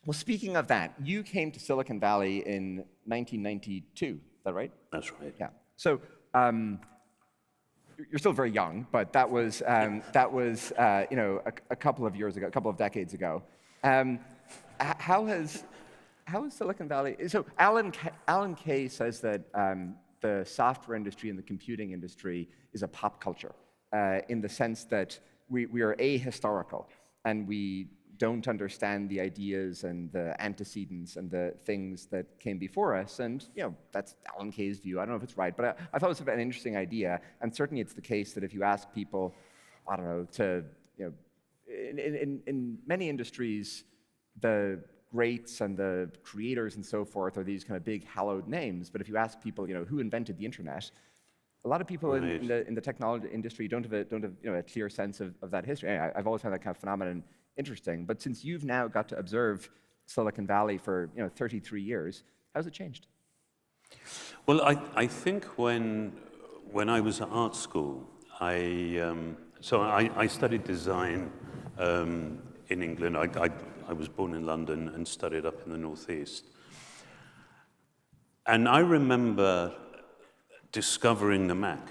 Well, speaking of that, you came to Silicon Valley in 1992, is that right? That's right. Yeah. So you're still very young, but that was you know, a couple of years ago, a couple of decades ago. How has Silicon Valley? So Alan Kay says that the software industry and the computing industry is a pop culture in the sense that we are ahistorical and we don't understand the ideas and the antecedents and the things that came before us. And you know, that's Alan Kay's view. I don't know if it's right, but I thought it was an interesting idea. And certainly it's the case that if you ask people, I don't know, to, you know, in many industries, the greats and the creators and so forth are these kind of big hallowed names. But if you ask people, you know, who invented the internet, a lot of people in the technology industry don't have you know, a clear sense of that history. I've always found that kind of phenomenon interesting. But since you've now got to observe Silicon Valley for 33 years, how's it changed? Well, I think when I was at art school, I studied design in England. I was born in London and studied up in the Northeast. And I remember discovering the Mac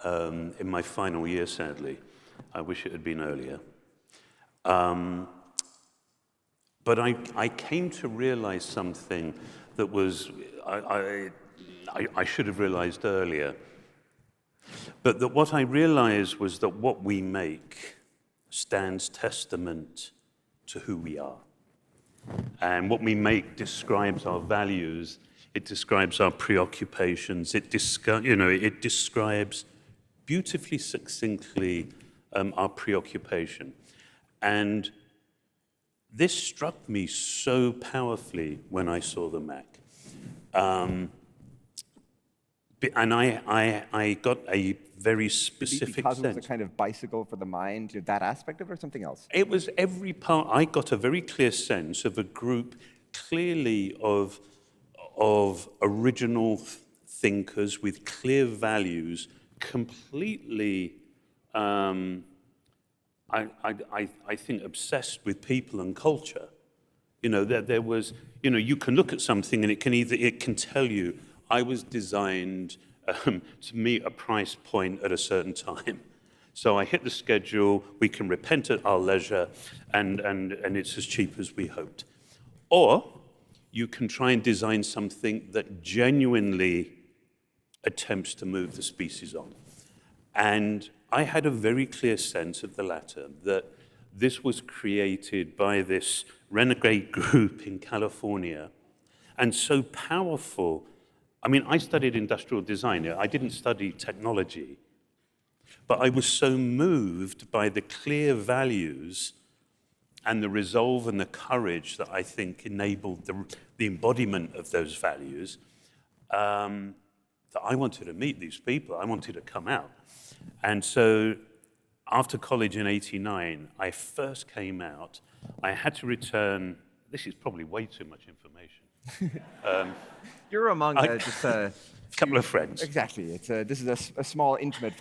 in my final year, sadly. I wish it had been earlier. But I came to realize something that was, I should have realized earlier. But that what I realized was that what we make stands testament to who we are. And what we make describes our values, it describes our preoccupations, it describes beautifully, succinctly our preoccupation. And this struck me so powerfully when I saw the Mac. And I got a very specific because sense. It was a kind of bicycle for the mind, that aspect of it, or something else? It was every part. I got a very clear sense of a group clearly of original thinkers with clear values, completely I think obsessed with people and culture. You know, there was, you know, you can look at something and it can tell you, I was designed to meet a price point at a certain time. So I hit the schedule, we can repent at our leisure, and it's as cheap as we hoped. Or you can try and design something that genuinely attempts to move the species on. And I had a very clear sense of the latter, that this was created by this renegade group in California, and so powerful. I mean, I studied industrial design. I didn't study technology, but I was so moved by the clear values and the resolve and the courage that I think enabled the embodiment of those values, that I wanted to meet these people. I wanted to come out. And so after college in '89, I first came out. I had to return. This is probably way too much information. You're among just a couple of friends. Exactly. This is a small, intimate